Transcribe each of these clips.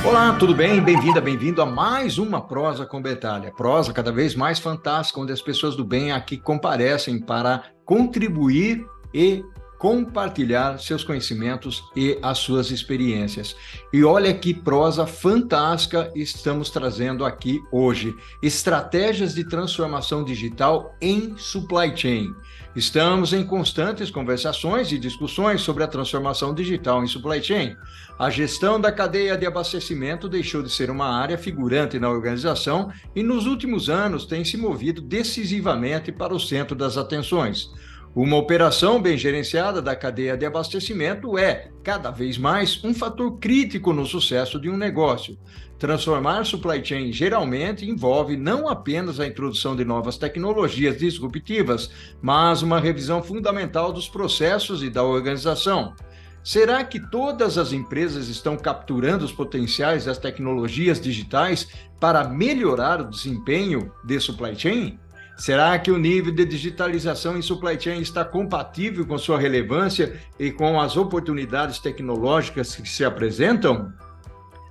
Olá, tudo bem? Bem-vinda, bem-vindo a mais uma Prosa com Betalha. Prosa cada vez mais fantástica, onde as pessoas do bem aqui comparecem para contribuir e compartilhar seus conhecimentos e as suas experiências. E olha que prosa fantástica estamos trazendo aqui hoje. Estratégias de transformação digital em supply chain. Estamos em constantes conversações e discussões sobre a transformação digital em supply chain. A gestão da cadeia de abastecimento deixou de ser uma área figurante na organização e, nos últimos anos, tem se movido decisivamente para o centro das atenções. Uma operação bem gerenciada da cadeia de abastecimento é, cada vez mais, um fator crítico no sucesso de um negócio. Transformar supply chain geralmente envolve não apenas a introdução de novas tecnologias disruptivas, mas uma revisão fundamental dos processos e da organização. Será que todas as empresas estão capturando os potenciais das tecnologias digitais para melhorar o desempenho de supply chain? Será que o nível de digitalização em supply chain está compatível com sua relevância e com as oportunidades tecnológicas que se apresentam?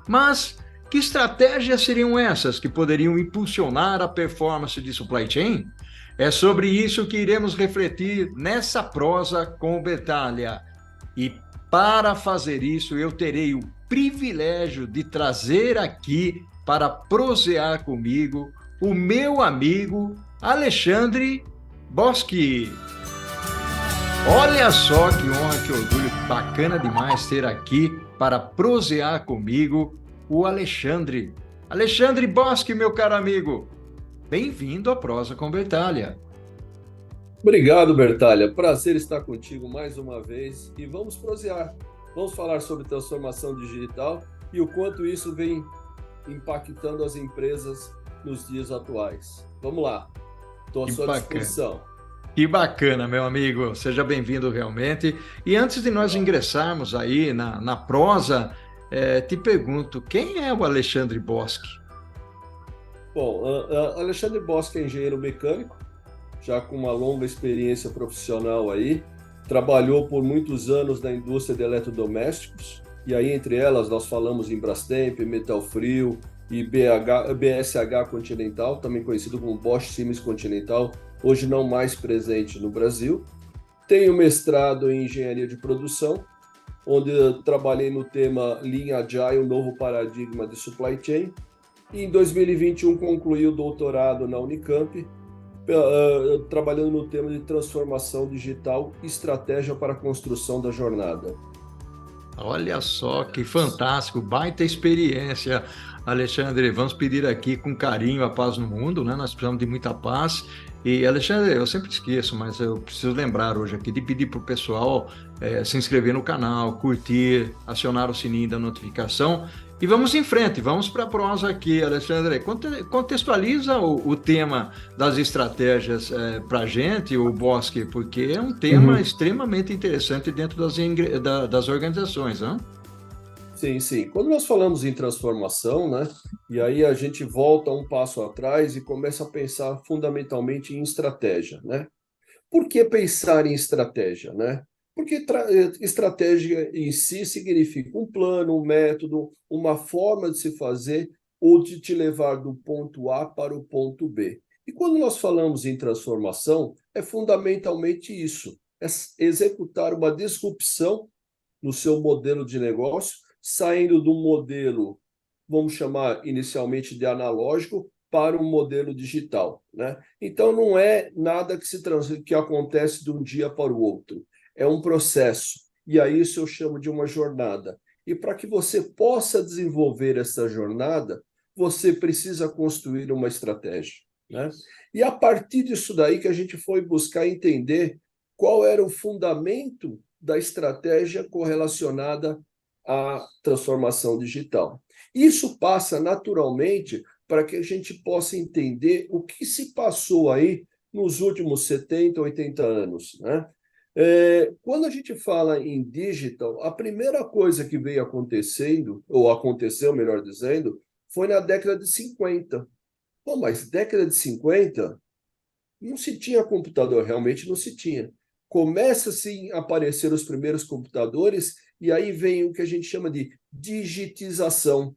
Mas que estratégias seriam essas que poderiam impulsionar a performance de supply chain? É sobre isso que iremos refletir nessa prosa com Betalha. E para fazer isso, eu terei o privilégio de trazer aqui para prosear comigo o meu amigo Alexandre Boschi. Olha só que honra, que orgulho, bacana demais ter aqui para prosear comigo o Alexandre. Alexandre Boschi, meu caro amigo, bem-vindo à Prosa com Bertalha. Obrigado, Bertalha. Prazer estar contigo mais uma vez e vamos prosear. Vamos falar sobre transformação digital e o quanto isso vem impactando as empresas nos dias atuais. Vamos lá, estou à Que sua bacana. disposição. Que bacana, meu amigo. Seja bem-vindo realmente. E antes de nós ingressarmos aí na prosa, te pergunto, quem é o Alexandre Boschi? Bom, Alexandre Boschi é engenheiro mecânico, já com uma longa experiência profissional aí, trabalhou por muitos anos na indústria de eletrodomésticos, e aí entre elas nós falamos em Brastemp, Metalfrio e BSH Continental, também conhecido como Bosch Siemens Continental, hoje não mais presente no Brasil. Tenho mestrado em engenharia de produção, onde eu trabalhei no tema Lean Agile, um novo paradigma de supply chain, e em 2021 concluí o doutorado na Unicamp, trabalhando no tema de transformação digital e estratégia para a construção da jornada. Olha só que fantástico, baita experiência, Alexandre. Vamos pedir aqui com carinho a paz no mundo, né? Nós precisamos de muita paz. E, Alexandre, eu sempre esqueço, mas eu preciso lembrar hoje aqui de pedir para o pessoal se inscrever no canal, curtir, acionar o sininho da notificação. E vamos em frente, vamos para a prosa aqui, Alexandre. Contextualiza o tema das estratégias para a gente, o Bosque, porque é um tema extremamente interessante dentro das organizações, né? Sim, sim. Quando nós falamos em transformação, né, e aí a gente volta um passo atrás e começa a pensar fundamentalmente em estratégia, né? Por que pensar em estratégia, né? Porque estratégia em si significa um plano, um método, uma forma de se fazer ou de te levar do ponto A para o ponto B. E quando nós falamos em transformação, é fundamentalmente isso, é executar uma disrupção no seu modelo de negócio, saindo do modelo, vamos chamar inicialmente de analógico, para um modelo digital, né? Então não é nada que acontece de um dia para o outro, é um processo. E a isso eu chamo de uma jornada. E para que você possa desenvolver essa jornada, você precisa construir uma estratégia, né? E a partir disso daí que a gente foi buscar entender qual era o fundamento da estratégia correlacionada à transformação digital. Isso passa naturalmente para que a gente possa entender o que se passou aí nos últimos 70, 80 anos, né? Quando a gente fala em digital, a primeira coisa que veio acontecendo, ou aconteceu, melhor dizendo, foi na década de 50. Bom, mas década de 50 não se tinha computador, realmente não se tinha. Começa sim a aparecer os primeiros computadores e aí vem o que a gente chama de digitização.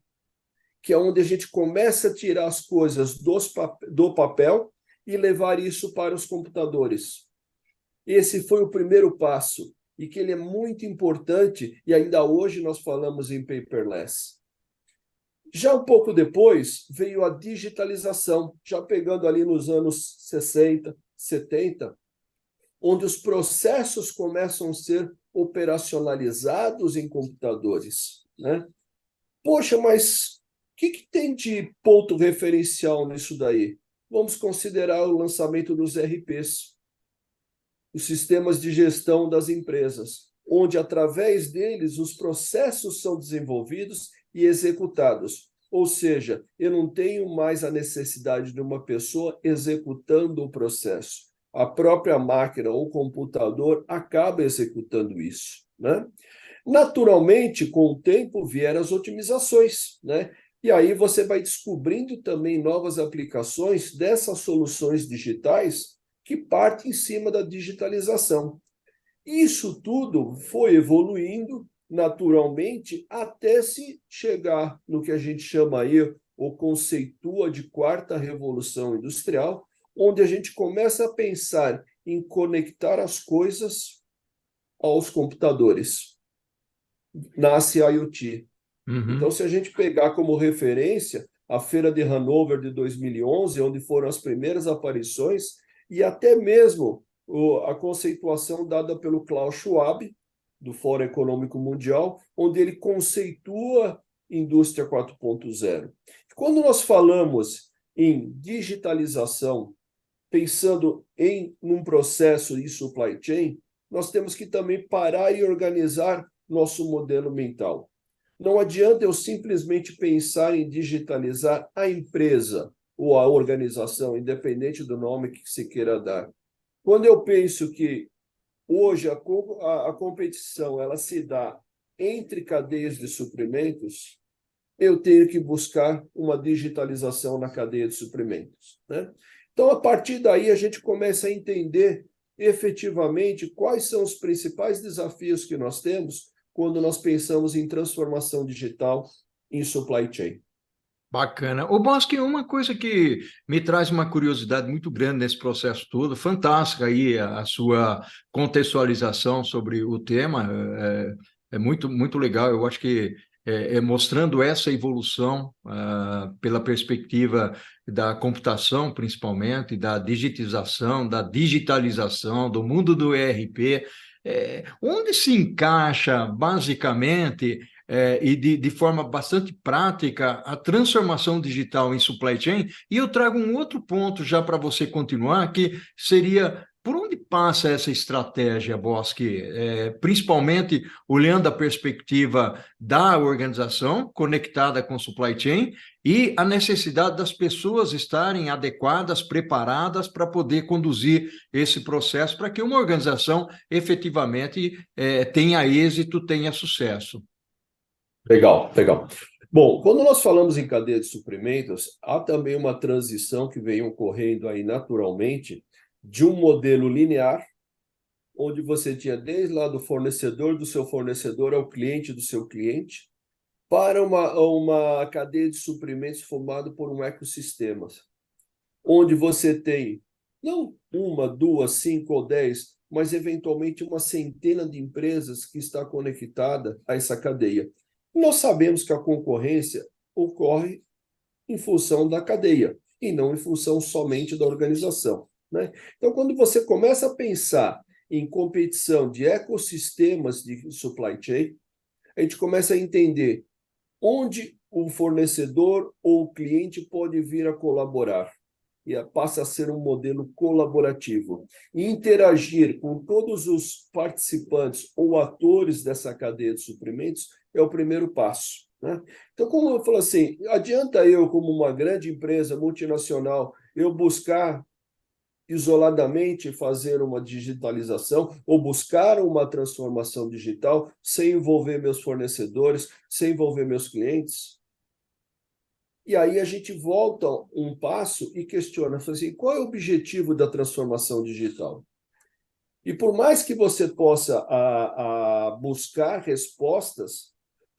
que é onde a gente começa a tirar as coisas do papel e levar isso para os computadores. Esse foi o primeiro passo, e que ele é muito importante, e ainda hoje nós falamos em paperless. Já um pouco depois, veio a digitalização, já pegando ali nos anos 60, 70, onde os processos começam a ser operacionalizados em computadores, né? Poxa, mas o que tem de ponto referencial nisso daí? Vamos considerar o lançamento dos ERPs, os sistemas de gestão das empresas, onde, através deles, os processos são desenvolvidos e executados. Ou seja, eu não tenho mais a necessidade de uma pessoa executando o processo. A própria máquina ou computador acaba executando isso, né? Naturalmente, com o tempo, vieram as otimizações, né? E aí você vai descobrindo também novas aplicações dessas soluções digitais que partem em cima da digitalização. Isso tudo foi evoluindo naturalmente até se chegar no que a gente chama aí, ou conceitua de quarta revolução industrial, onde a gente começa a pensar em conectar as coisas aos computadores. Nasce a IoT. Então, Uhum. se a gente pegar como referência a Feira de Hanover de 2011, onde foram as primeiras aparições, e até mesmo a conceituação dada pelo Klaus Schwab, do Fórum Econômico Mundial, onde ele conceitua indústria 4.0. Quando nós falamos em digitalização, pensando em um processo de supply chain, nós temos que também parar e organizar nosso modelo mental. Não adianta eu simplesmente pensar em digitalizar a empresa ou a organização, independente do nome que se queira dar. Quando eu penso que hoje a competição ela se dá entre cadeias de suprimentos, eu tenho que buscar uma digitalização na cadeia de suprimentos, né? Então, a partir daí, a gente começa a entender efetivamente quais são os principais desafios que nós temos quando nós pensamos em transformação digital em supply chain. Bacana. Ô, Bosque, uma coisa que me traz uma curiosidade muito grande nesse processo todo, fantástica aí a sua contextualização sobre o tema, é muito, muito legal. Eu acho que mostrando essa evolução pela perspectiva da computação, principalmente, da digitização, da digitalização, do mundo do ERP, onde se encaixa, basicamente, e de forma bastante prática a transformação digital em supply chain. E eu trago um outro ponto já para você continuar, que seria por onde passa essa estratégia, Bosque, principalmente olhando a perspectiva da organização conectada com supply chain e a necessidade das pessoas estarem adequadas, preparadas para poder conduzir esse processo, para que uma organização efetivamente tenha êxito, tenha sucesso. Legal, legal. Bom, quando nós falamos em cadeia de suprimentos, há também uma transição que vem ocorrendo aí naturalmente de um modelo linear, onde você tinha desde lá do fornecedor do seu fornecedor ao cliente do seu cliente, para uma cadeia de suprimentos formada por um ecossistema, onde você tem não uma, duas, cinco ou 10, mas eventualmente uma centena de empresas que está conectada a essa cadeia. Nós sabemos que a concorrência ocorre em função da cadeia e não em função somente da organização, né? Então, quando você começa a pensar em competição de ecossistemas de supply chain, a gente começa a entender onde o fornecedor ou o cliente pode vir a colaborar. E passa a ser um modelo colaborativo. E interagir com todos os participantes ou atores dessa cadeia de suprimentos é o primeiro passo, né? Então, como eu falo assim, adianta eu, como uma grande empresa multinacional, eu buscar isoladamente fazer uma digitalização ou buscar uma transformação digital sem envolver meus fornecedores, sem envolver meus clientes? E aí a gente volta um passo e questiona, assim, qual é o objetivo da transformação digital? E por mais que você possa buscar respostas,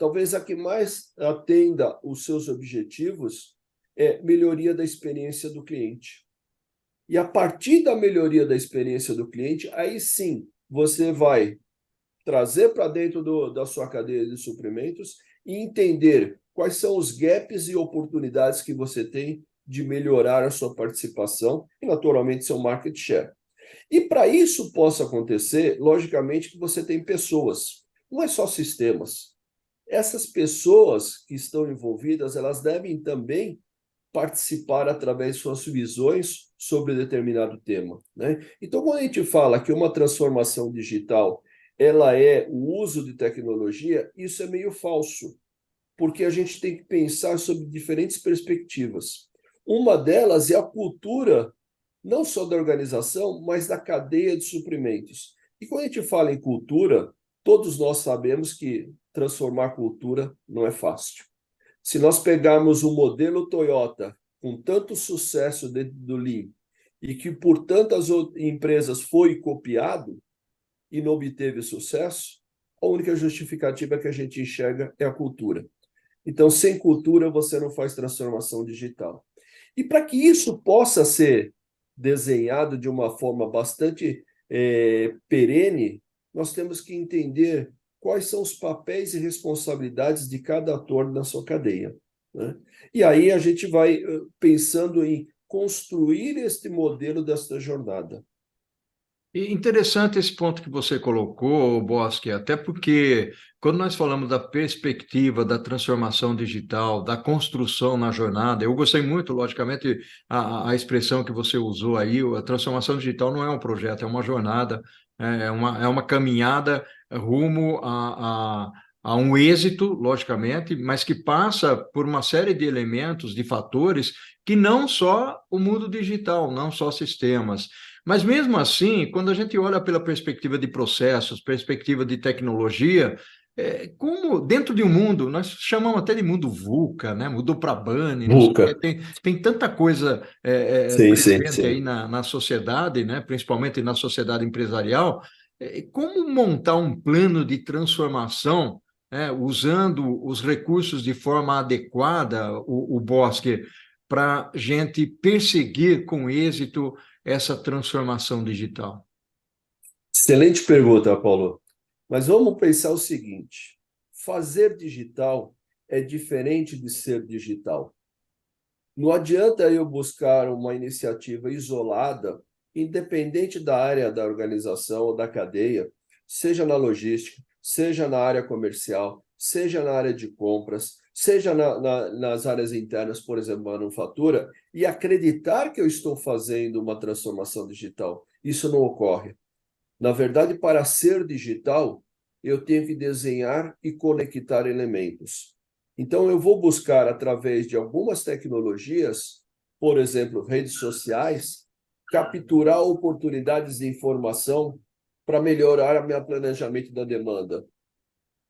talvez a que mais atenda os seus objetivos é melhoria da experiência do cliente. E a partir da melhoria da experiência do cliente, aí sim você vai trazer para dentro da sua cadeia de suprimentos e entender quais são os gaps e oportunidades que você tem de melhorar a sua participação e, naturalmente, seu market share. E para isso possa acontecer, logicamente que você tem pessoas, não é só sistemas. Essas pessoas que estão envolvidas, elas devem também participar através de suas visões sobre determinado tema, né? Então, quando a gente fala que uma transformação digital ela é o uso de tecnologia, isso é meio falso, porque a gente tem que pensar sobre diferentes perspectivas. Uma delas é a cultura, não só da organização, mas da cadeia de suprimentos. E quando a gente fala em cultura, todos nós sabemos que transformar cultura não é fácil. Se nós pegarmos o modelo Toyota, com tanto sucesso dentro do Lean, e que por tantas empresas foi copiado e não obteve sucesso, a única justificativa que a gente enxerga é a cultura. Então, sem cultura, você não faz transformação digital. E para que isso possa ser desenhado de uma forma bastante perene, nós temos que entender quais são os papéis e responsabilidades de cada ator na sua cadeia, né? E aí a gente vai pensando em construir este modelo desta jornada. E interessante esse ponto que você colocou, Bosque, até porque quando nós falamos da perspectiva da transformação digital, da construção na jornada, eu gostei muito, logicamente, a expressão que você usou aí, a transformação digital não é um projeto, é uma jornada, é uma caminhada rumo a um êxito, logicamente, mas que passa por uma série de elementos, de fatores, que não só o mundo digital, não só sistemas. Mas mesmo assim, quando a gente olha pela perspectiva de processos, perspectiva de tecnologia, como dentro de um mundo, nós chamamos até de mundo VUCA, né? Mudou para BANI, não sei o quê, VUCA. tem tanta coisa Sim, sim, presente aí sim. na sociedade, né? Principalmente na sociedade empresarial, como montar um plano de transformação, usando os recursos de forma adequada, o Bosque, para a gente perseguir com êxito essa transformação digital? Excelente pergunta, Paulo. Mas vamos pensar o seguinte: fazer digital é diferente de ser digital. Não adianta eu buscar uma iniciativa isolada, independente da área da organização ou da cadeia, seja na logística, seja na área comercial, seja na área de compras, seja nas áreas internas, por exemplo, manufatura, e acreditar que eu estou fazendo uma transformação digital. Isso não ocorre. Na verdade, para ser digital, eu tenho que desenhar e conectar elementos. Então, eu vou buscar, através de algumas tecnologias, por exemplo, redes sociais, capturar oportunidades de informação para melhorar o meu planejamento da demanda.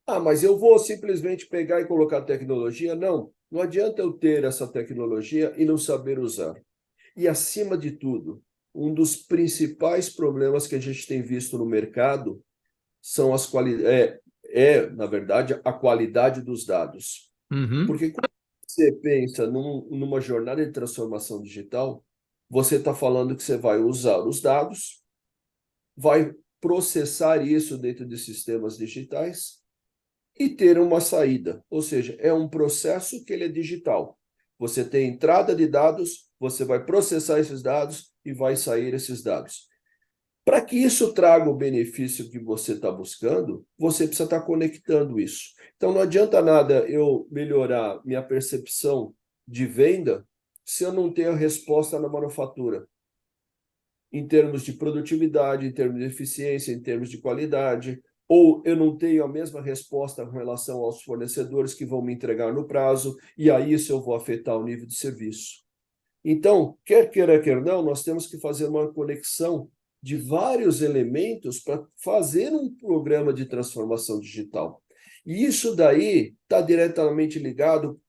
Ah, mas eu vou simplesmente pegar e colocar tecnologia? Não, não adianta eu ter essa tecnologia e não saber usar. E, acima de tudo, um dos principais problemas que a gente tem visto no mercado são na verdade, a qualidade dos dados. Uhum. Porque quando você pensa numa jornada de transformação digital, você está falando que você vai usar os dados, vai processar isso dentro de sistemas digitais e ter uma saída. Ou seja, é um processo que ele é digital. Você tem entrada de dados, você vai processar esses dados e vai sair esses dados. Para que isso traga o benefício que você está buscando, você precisa estar conectando isso. Então, não adianta nada eu melhorar minha percepção de venda se eu não tenho a resposta na manufatura, em termos de produtividade, em termos de eficiência, em termos de qualidade, ou eu não tenho a mesma resposta com relação aos fornecedores que vão me entregar no prazo, e aí isso eu vou afetar o nível de serviço. Então, quer queira, quer não, nós temos que fazer uma conexão de vários elementos para fazer um programa de transformação digital. E isso daí está diretamente ligado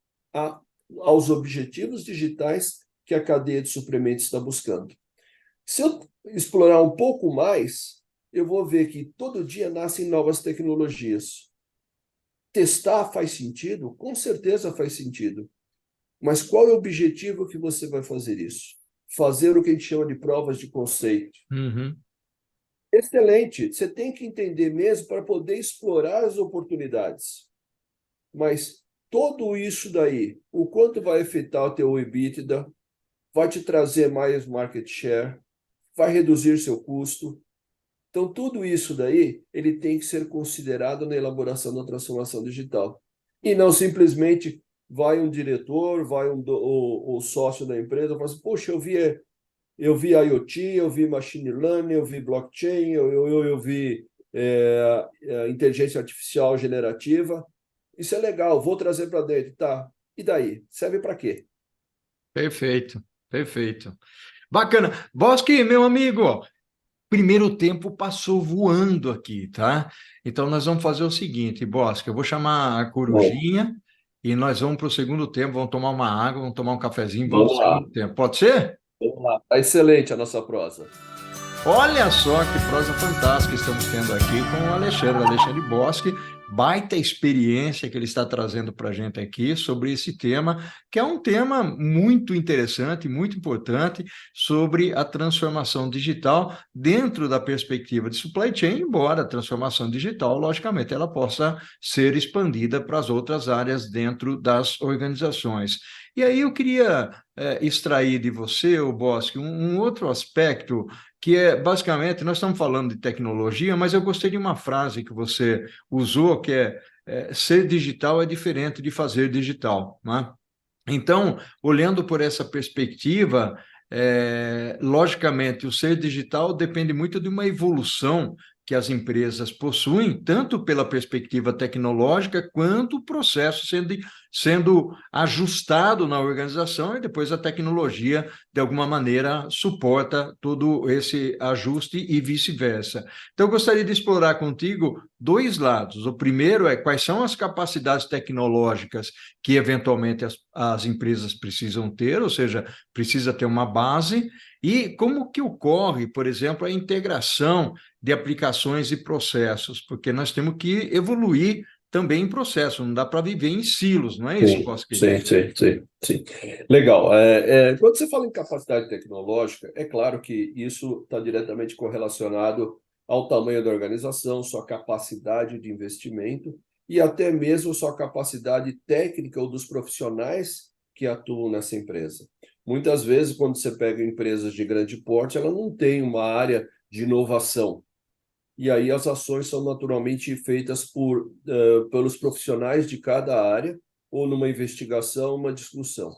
aos objetivos digitais que a cadeia de suprimentos está buscando. Se eu explorar um pouco mais, eu vou ver que todo dia nascem novas tecnologias. Testar faz sentido? Com certeza faz sentido. Mas qual é o objetivo que você vai fazer isso? Fazer o que a gente chama de provas de conceito. Uhum. Excelente. Você tem que entender mesmo para poder explorar as oportunidades. Mas tudo isso daí, o quanto vai afetar o teu EBITDA, vai te trazer mais market share, vai reduzir seu custo. Então, tudo isso daí, ele tem que ser considerado na elaboração da transformação digital. E não simplesmente vai um diretor, vai o sócio da empresa, fala assim, poxa, eu vi IoT, eu vi machine learning, eu vi blockchain, eu vi inteligência artificial generativa. Isso é legal, vou trazer para dentro, tá? E daí? Serve para quê? Perfeito, perfeito. Bacana. Bosque, meu amigo, ó, primeiro tempo passou voando aqui, tá? Então nós vamos fazer o seguinte, Bosque, eu vou chamar a Bom, Corujinha e nós vamos para o segundo tempo, vamos tomar uma água, vamos tomar um cafezinho, vamos vamos para o lá. segundo tempo. Pode ser? Vamos lá. Tá excelente a nossa prosa. Olha só que prosa fantástica estamos tendo aqui com o Alexandre Bosque, baita experiência que ele está trazendo para a gente aqui sobre esse tema, que é um tema muito interessante, muito importante, sobre a transformação digital dentro da perspectiva de supply chain, embora a transformação digital, logicamente, ela possa ser expandida para as outras áreas dentro das organizações. E aí eu queria extrair de você, o Bosque, um outro aspecto que é basicamente, nós estamos falando de tecnologia, mas eu gostei de uma frase que você usou, que é ser digital é diferente de fazer digital, né? Então, olhando por essa perspectiva, logicamente, o ser digital depende muito de uma evolução que as empresas possuem, tanto pela perspectiva tecnológica, quanto o processo sendo ajustado na organização, e depois a tecnologia, de alguma maneira, suporta todo esse ajuste e vice-versa. Então, eu gostaria de explorar contigo dois lados. O primeiro é quais são as capacidades tecnológicas que eventualmente as empresas precisam ter, ou seja, precisa ter uma base, e como que ocorre, por exemplo, a integração de aplicações e processos, porque nós temos que evoluir também em processo, não dá para viver em silos, não é isso, Sim, Bosque? sim, sim, sim, sim. Legal. Quando você fala em capacidade tecnológica, é claro que isso está diretamente correlacionado ao tamanho da organização, sua capacidade de investimento e até mesmo sua capacidade técnica ou dos profissionais que atuam nessa empresa. Muitas vezes, quando você pega empresas de grande porte, ela não tem uma área de inovação. E aí as ações são naturalmente feitas pelos profissionais de cada área, ou numa investigação, uma discussão.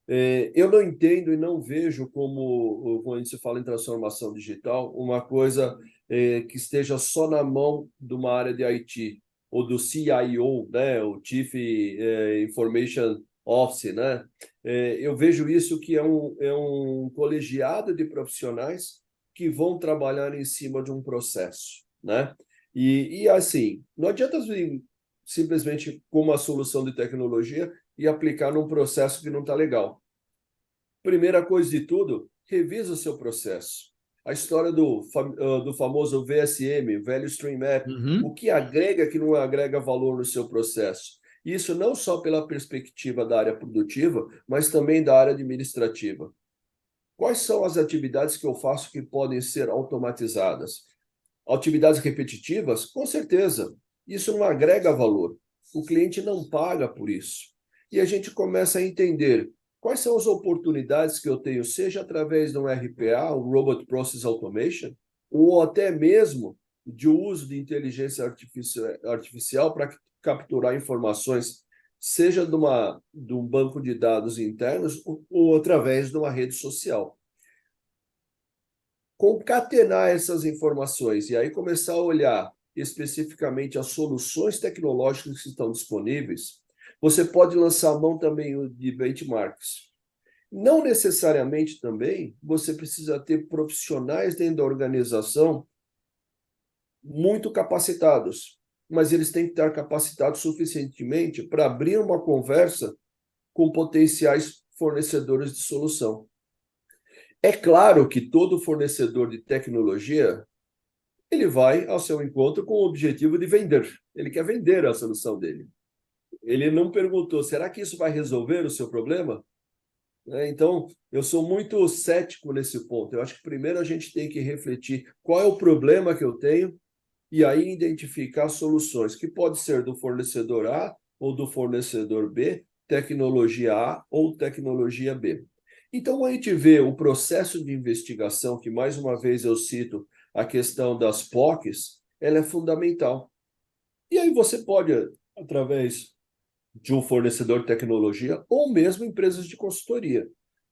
Eu não entendo e não vejo como, quando se fala em transformação digital, uma coisa que esteja só na mão de uma área de IT, ou do CIO, né, o Chief Information Office, né? Eu vejo isso que é um colegiado de profissionais que vão trabalhar em cima de um processo, né? E assim, não adianta simplesmente com uma solução de tecnologia e aplicar num processo que não está legal. Primeira coisa de tudo, revisa o seu processo. A história do famoso VSM, Value Stream Map, o Uhum. que agrega, que não agrega valor no seu processo. Isso não só pela perspectiva da área produtiva, mas também da área administrativa. Quais são as atividades que eu faço que podem ser automatizadas? Atividades repetitivas? Com certeza. Isso não agrega valor. O cliente não paga por isso. E a gente começa a entender quais são as oportunidades que eu tenho, seja através de um RPA, um Robot Process Automation, ou até mesmo de uso de inteligência artificial para capturar informações, seja de um banco de dados internos ou através de uma rede social. Concatenar essas informações e aí começar a olhar especificamente as soluções tecnológicas que estão disponíveis, você pode lançar a mão também de benchmarks. Não necessariamente também você precisa ter profissionais dentro da organização muito capacitados, mas eles têm que estar capacitados suficientemente para abrir uma conversa com potenciais fornecedores de solução. É claro que todo fornecedor de tecnologia ele vai ao seu encontro com o objetivo de vender. Ele quer vender a solução dele. Ele não perguntou, será que isso vai resolver o seu problema? Então, eu sou muito cético nesse ponto. Eu acho que primeiro a gente tem que refletir qual é o problema que eu tenho e aí identificar soluções, que pode ser do fornecedor A ou do fornecedor B, tecnologia A ou tecnologia B. Então, quando a gente vê o processo de investigação, que mais uma vez eu cito a questão das POCs, ela é fundamental. E aí você pode, através de um fornecedor de tecnologia ou mesmo empresas de consultoria.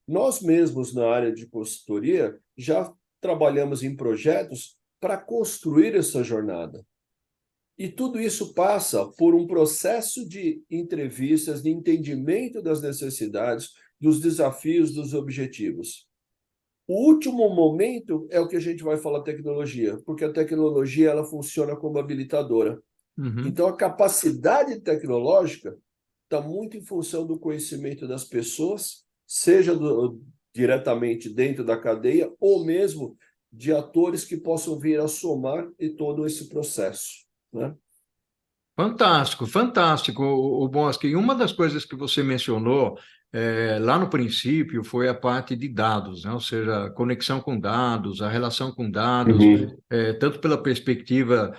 Nós mesmos, na área de consultoria, já trabalhamos em projetos para construir essa jornada. E tudo isso passa por um processo de entrevistas, de entendimento das necessidades, dos desafios, dos objetivos. O último momento é o que a gente vai falar tecnologia, porque a tecnologia ela funciona como habilitadora. Uhum. Então, a capacidade tecnológica está muito em função do conhecimento das pessoas, seja diretamente dentro da cadeia, ou mesmo de atores que possam vir a somar em todo esse processo, né? Fantástico, fantástico, o Bosque. E uma das coisas que você mencionou lá no princípio foi a parte de dados, né? Ou seja, a conexão com dados, a relação com dados, Uhum. tanto pela perspectiva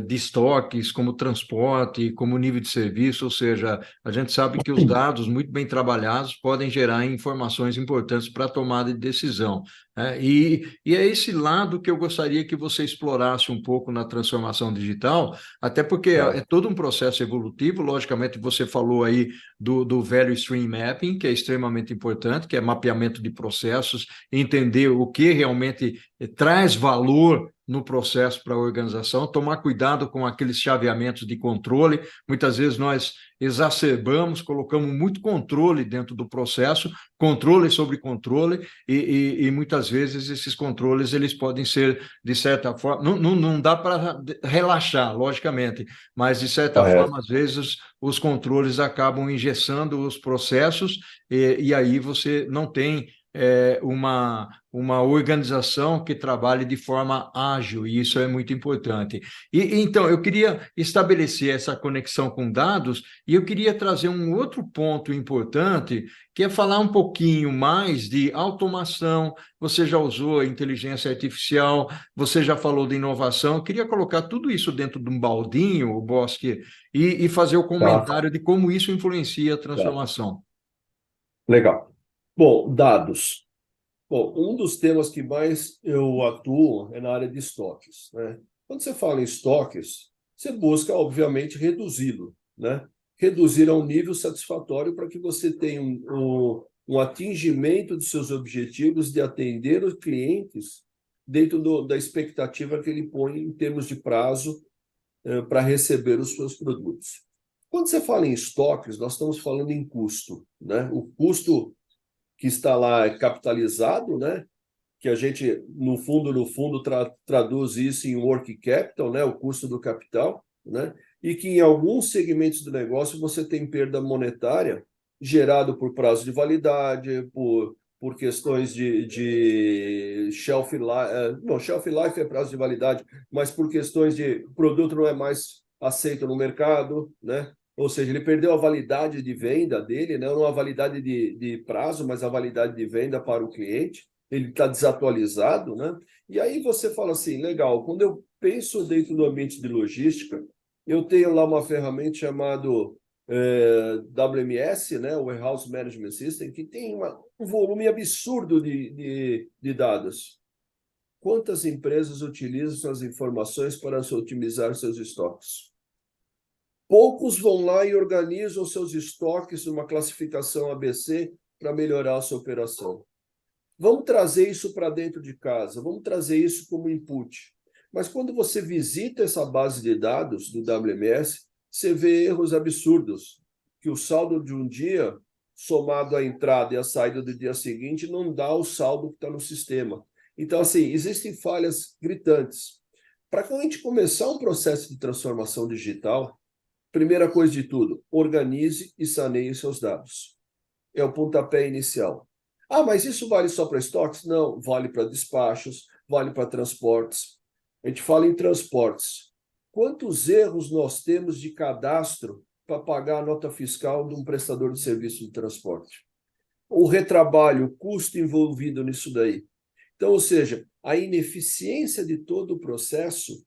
de estoques, como transporte, como nível de serviço. Ou seja, a gente sabe que os dados muito bem trabalhados podem gerar informações importantes para a tomada de decisão, né? E é esse lado que eu gostaria que você explorasse um pouco na transformação digital, até porque é Tá. todo um processo evolutivo. Logicamente, você falou aí do Value Stream Mapping, que é extremamente importante, que é mapeamento de processos, entender o que realmente traz valor no processo para a organização, tomar cuidado com aqueles chaveamentos de controle. Muitas vezes nós exacerbamos, colocamos muito controle dentro do processo, controle sobre controle, e muitas vezes esses controles eles podem ser, de certa forma, não dá para relaxar, logicamente, mas de certa Correto. forma, às vezes, os controles acabam engessando os processos, e aí você não tem uma organização que trabalhe de forma ágil, e isso é muito importante. Então, eu queria estabelecer essa conexão com dados, e eu queria trazer um outro ponto importante, que é falar um pouquinho mais de automação. Você já usou a inteligência artificial, você já falou de inovação. Eu queria colocar tudo isso dentro de um baldinho, o Bosque, e fazer o Tá, comentário de como isso influencia a tá. transformação. Legal. Bom, dados. Bom, um dos temas que mais eu atuo é na área de estoques, né? Quando você fala em estoques, você busca, obviamente, reduzi-lo, né? Reduzir a um nível satisfatório para que você tenha um atingimento dos seus objetivos de atender os clientes dentro da expectativa que ele põe em termos de prazo para receber os seus produtos. Quando você fala em estoques, nós estamos falando em custo, né? O custo que está lá capitalizado, né? Que a gente, no fundo traduz isso em working capital, né? O custo do capital, né? E que em alguns segmentos do negócio você tem perda monetária gerado por prazo de validade, por questões de shelf life, não, shelf life é prazo de validade, mas por questões de o produto não é mais aceito no mercado, né? Ou seja, ele perdeu a validade de venda dele, né? Não a validade de prazo, mas a validade de venda para o cliente. Ele está desatualizado, né? E aí você fala assim, legal, quando eu penso dentro do ambiente de logística, eu tenho lá uma ferramenta chamada WMS, né? Warehouse Management System, que tem um volume absurdo de dados. Quantas empresas utilizam essas informações para otimizar seus estoques? Poucos vão lá e organizam seus estoques numa classificação ABC para melhorar a sua operação. Vamos trazer isso para dentro de casa, vamos trazer isso como input. Mas quando você visita essa base de dados do WMS, você vê erros absurdos, que o saldo de um dia, somado à entrada e à saída do dia seguinte, não dá o saldo que está no sistema. Então, assim, existem falhas gritantes. Para quando a gente começar um processo de transformação digital, primeira coisa de tudo, organize e saneie seus dados. É o pontapé inicial. Ah, mas isso vale só para estoques? Não, vale para despachos, vale para transportes. A gente fala em transportes. Quantos erros nós temos de cadastro para pagar a nota fiscal de um prestador de serviço de transporte. O retrabalho, o custo envolvido nisso daí. Então, ou seja, a ineficiência de todo o processo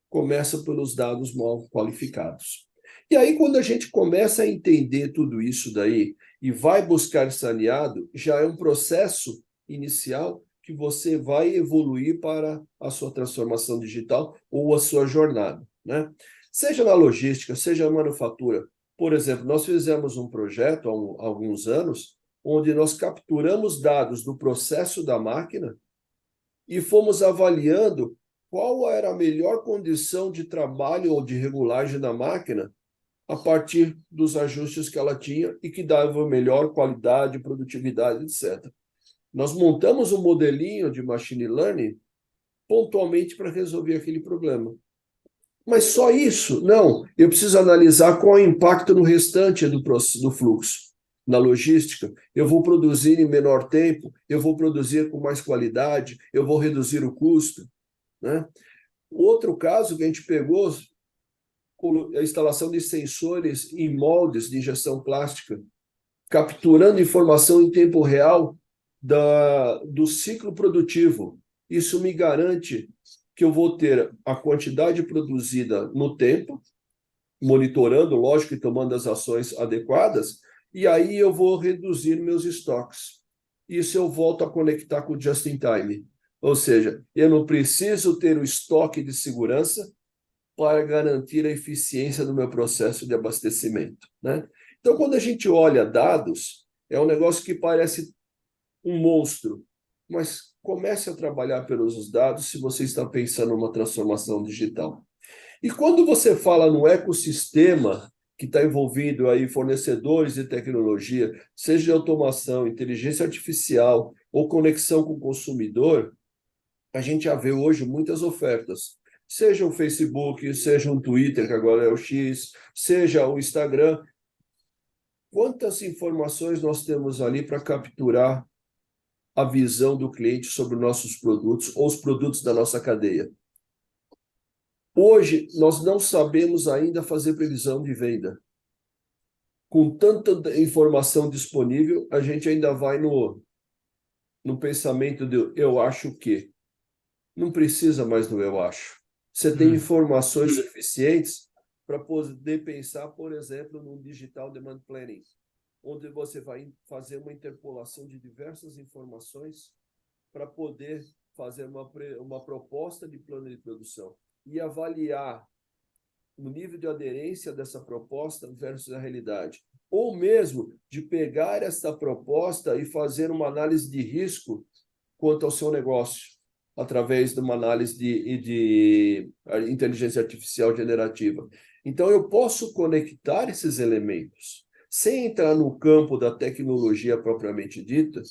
começa pelos dados mal qualificados. E aí, quando a gente começa a entender tudo isso daí e vai buscar saneado, já é um processo inicial que você vai evoluir para a sua transformação digital ou a sua jornada, né? Seja na logística, seja na manufatura. Por exemplo, nós fizemos um projeto há alguns anos, onde nós capturamos dados do processo da máquina e fomos avaliando qual era a melhor condição de trabalho ou de regulagem da máquina a partir dos ajustes que ela tinha e que dava melhor qualidade, produtividade, etc. Nós montamos um modelinho de machine learning pontualmente para resolver aquele problema. Mas só isso? Não. Eu preciso analisar qual é o impacto no restante do fluxo. Na logística, eu vou produzir em menor tempo, eu vou produzir com mais qualidade, eu vou reduzir o custo, né? O outro caso que a gente pegou, a instalação de sensores em moldes de injeção plástica, capturando informação em tempo real do ciclo produtivo. Isso me garante que eu vou ter a quantidade produzida no tempo, monitorando, lógico, e tomando as ações adequadas, e aí eu vou reduzir meus estoques. Isso eu volto a conectar com o just-in-time. Ou seja, eu não preciso ter o estoque de segurança para garantir a eficiência do meu processo de abastecimento, né? Então, quando a gente olha dados, é um negócio que parece um monstro, mas comece a trabalhar pelos dados se você está pensando numa transformação digital. E quando você fala no ecossistema que está envolvido aí fornecedores de tecnologia, seja de automação, inteligência artificial ou conexão com o consumidor, a gente já vê hoje muitas ofertas. Seja o Facebook, seja o Twitter, que agora é o X, seja o Instagram. Quantas informações nós temos ali para capturar a visão do cliente sobre os nossos produtos ou os produtos da nossa cadeia? Hoje, nós não sabemos ainda fazer previsão de venda. Com tanta informação disponível, a gente ainda vai no pensamento de eu acho que. Não precisa mais do eu acho. Você tem informações suficientes para poder pensar, por exemplo, num Digital Demand Planning, onde você vai fazer uma interpolação de diversas informações para poder fazer uma proposta de plano de produção e avaliar o nível de aderência dessa proposta versus a realidade. Ou mesmo de pegar essa proposta e fazer uma análise de risco quanto ao seu negócio, através de uma análise de inteligência artificial generativa. Então, eu posso conectar esses elementos. Sem entrar no campo da tecnologia propriamente dita,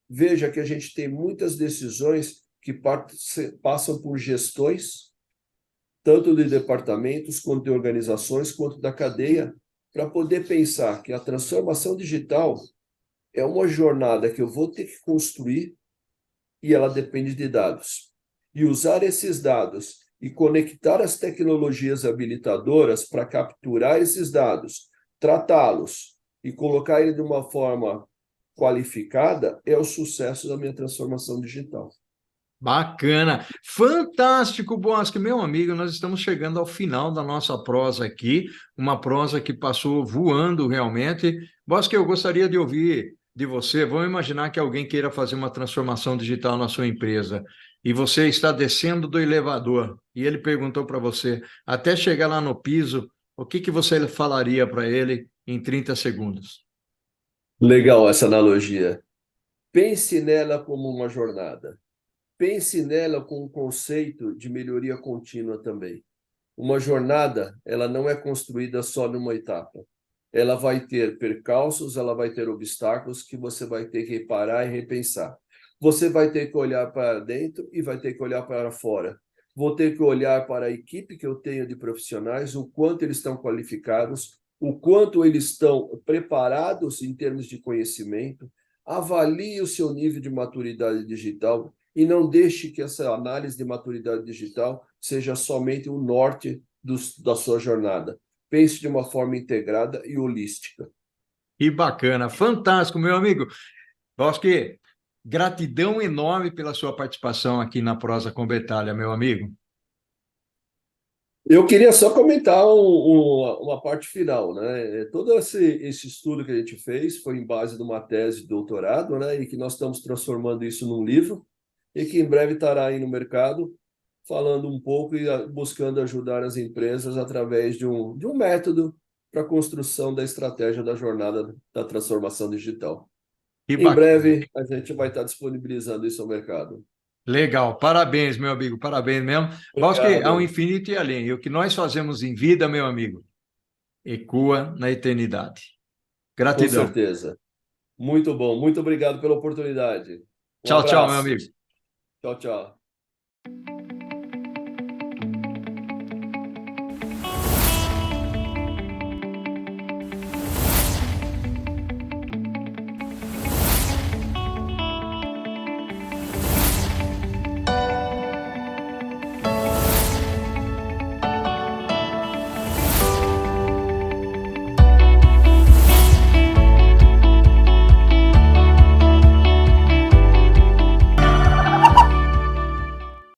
veja que a gente tem muitas decisões que passam por gestões, tanto de departamentos, quanto de organizações, quanto da cadeia, para poder pensar que a transformação digital é uma jornada que eu vou ter que construir e ela depende de dados. E usar esses dados e conectar as tecnologias habilitadoras para capturar esses dados, tratá-los e colocar ele de uma forma qualificada é o sucesso da minha transformação digital. Bacana, fantástico, Bosque, meu amigo, nós estamos chegando ao final da nossa prosa aqui, uma prosa que passou voando realmente. Bosque, eu gostaria de ouvir de você, vamos imaginar que alguém queira fazer uma transformação digital na sua empresa e você está descendo do elevador e ele perguntou para você, até chegar lá no piso, o que que você falaria para ele em 30 segundos? Legal essa analogia. Pense nela como uma jornada. Pense nela com um conceito de melhoria contínua também. Uma jornada, ela não é construída só numa etapa. Ela vai ter percalços, ela vai ter obstáculos que você vai ter que parar e repensar. Você vai ter que olhar para dentro e vai ter que olhar para fora. Vou ter que olhar para a equipe que eu tenho de profissionais, o quanto eles estão qualificados, o quanto eles estão preparados em termos de conhecimento. Avalie o seu nível de maturidade digital e não deixe que essa análise de maturidade digital seja somente o norte da sua jornada. pense de uma forma integrada e holística. Que bacana, fantástico, meu amigo. Bosque, gratidão enorme pela sua participação aqui na Prosa com Betalha, meu amigo. Eu queria só comentar uma parte final, né? Todo esse estudo que a gente fez foi em base de uma tese de doutorado, né? E que nós estamos transformando isso num livro e que em breve estará aí no mercado, falando um pouco e buscando ajudar as empresas através de um método para a construção da estratégia da jornada da transformação digital. Que Em bacana. breve, a gente vai estar disponibilizando isso ao mercado. Legal, parabéns, meu amigo, parabéns mesmo. Bosque, ao Obrigado, infinito e além. E o que nós fazemos em vida, meu amigo, ecoa na eternidade. com Gratidão. certeza. Muito bom, muito obrigado pela oportunidade. Um Tchau, tchau, meu abraço. amigo. Tchau, tchau.